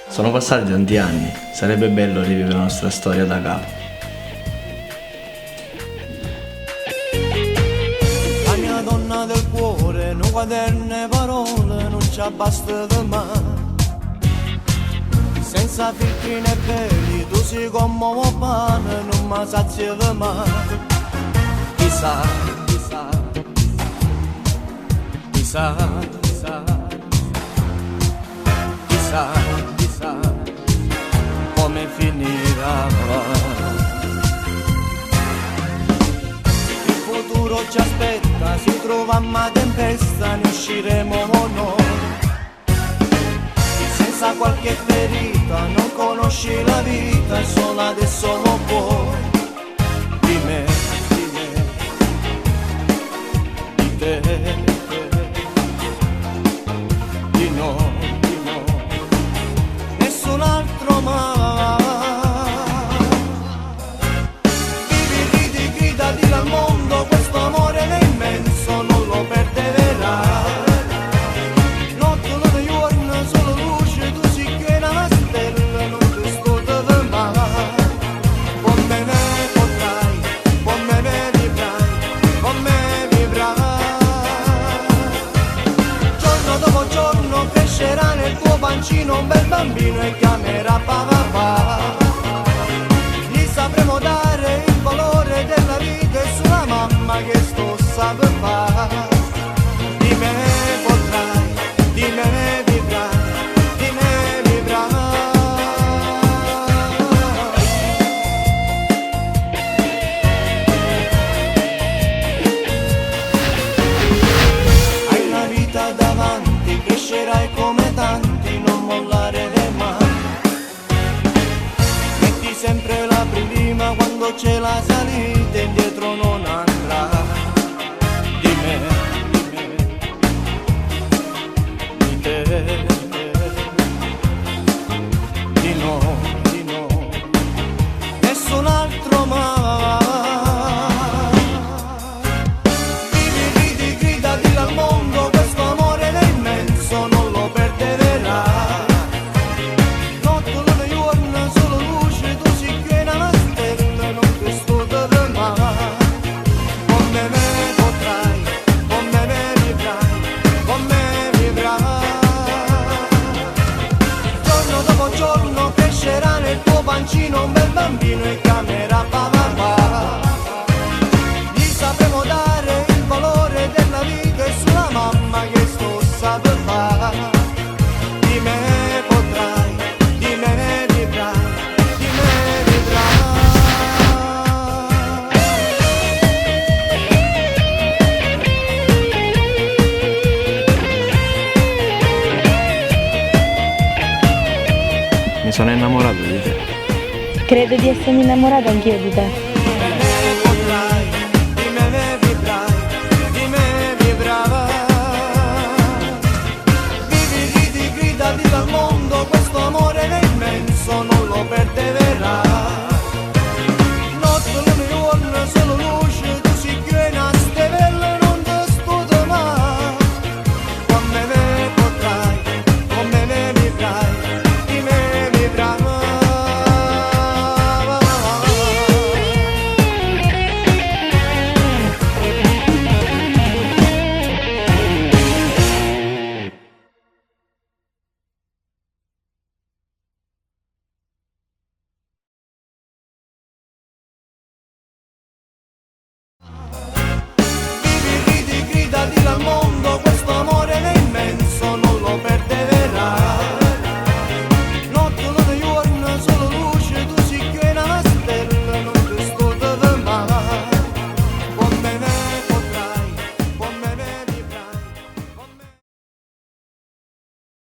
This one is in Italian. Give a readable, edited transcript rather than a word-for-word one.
Sono passati tanti anni, sarebbe bello rivivere la nostra storia da capo. La mia donna del cuore, non quaderne parole, non ci abbasta di mai. Senza filtri né peli, tu sei come un pane, non mi sazia di mai. Chissà, chissà, chissà, chissà, chissà, chissà, come finirà. Il futuro ci aspetta, si troviamo a tempesta, ne usciremo o no. Senza qualche ferita, non conosci la vita e solo adesso lo puoi. Di me, di me, di te, di no, nessun altro mai. Vivi, ridi, grida, dillo al mondo, questo amore è immenso, non lo perderai. Notte, luna, giorno, solo luce, tu sei che una stella, non ti scorda mai. Con me ne potrai, con me ne vivrai, con me vivrai. Giorno dopo giorno crescerà nel tuo pancino un bel bambino e chiamerà papà. Gli sapremo dare il valore della vita e sulla mamma che sto sape fare. Di me potrai, di me vivrai, di me vivrai. Hai una vita davanti, crescerai come tanti, non mollare mai. Metti sempre la prima quando c'è la salita, indietro non andrà. Di me, di te, di no, nessun altro mai. Vivi, ridi, grida, dillo al mondo, questo amore è immenso, non lo perderai. Notte, luna, giorno, solo luce, tu sei che una stella, non ti scorda mai. Con me potrai, con me vivrai, con me vivrai. Giorno dopo giorno crescerà nel tuo pancino un bel bambino e chiamerà papà. Gli sapremo dare il valore della vita e sulla mamma che sto sape fare. Di me potrai, di me vivrai, di me vivrai. Mi sono innamorato di te. Credo di essermi innamorata anch'io di te.